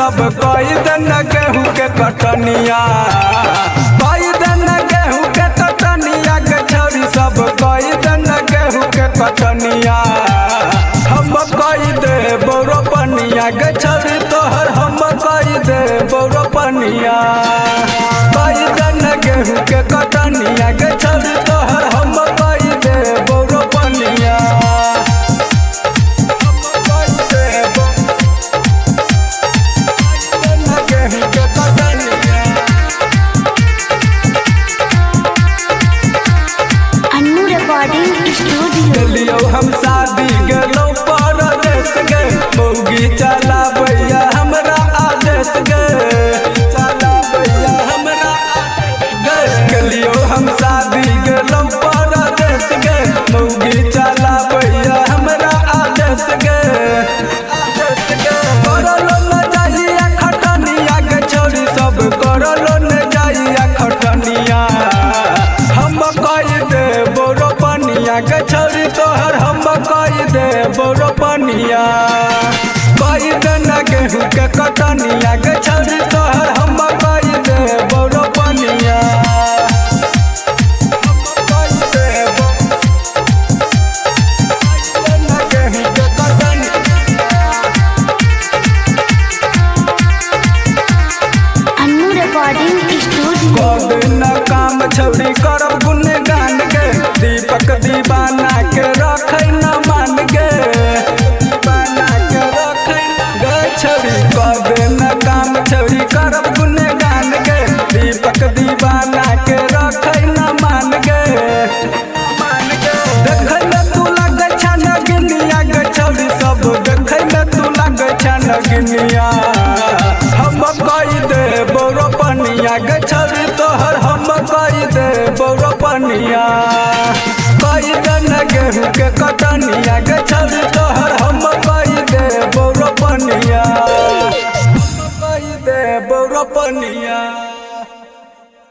सब कई दिन गेहूँ के कटनिया कई दिन गेहूँ के कटनिया के छौरी सब कई दिन गेहूँ के कटनिया हम कई दे बोरो पनिया के छौरी तोहर हम कई दे बोरो पनिया कई दिन गेहूँ के कटनिया के छौरी तोहर हम कई दे बोरो पनिया स्टूडियो हम शादी गेलो परदेश गे मौगी चला भैया हमरा आदेश गे चला भैया हमरा गेलियो हम शादी गेलो परदेश गे मौगी चला भैया हमरा आदेश गे करलो न जाइया खटनिया के छोरी सब करलो न जाइया खटनिया हम कई दे बोरो पनिया के छौरी तोहर हम कई दे बोरो पनिया कई दिन गेहूँ के कटनिया के छौरी तोहर हम कई दे बोरो पनिया काम छौरी करब गुनगान गे दीपक दीवाना के रखै न मान गे दीवाना के रखै गे छौरी कबे न काम छौरी करब गुनगान गे दीपक दीवाना के रखै न मान गे देखै में तू लगै छ नगिनिया गे छौरी सब देखै में तू लगै छ नगिनिया हम कई दे बोरो पनिया गे छौरी तोहर हम कई दे बोरो पनिया कई दिन गेहूँ के कटनिया गे छौरी तोहर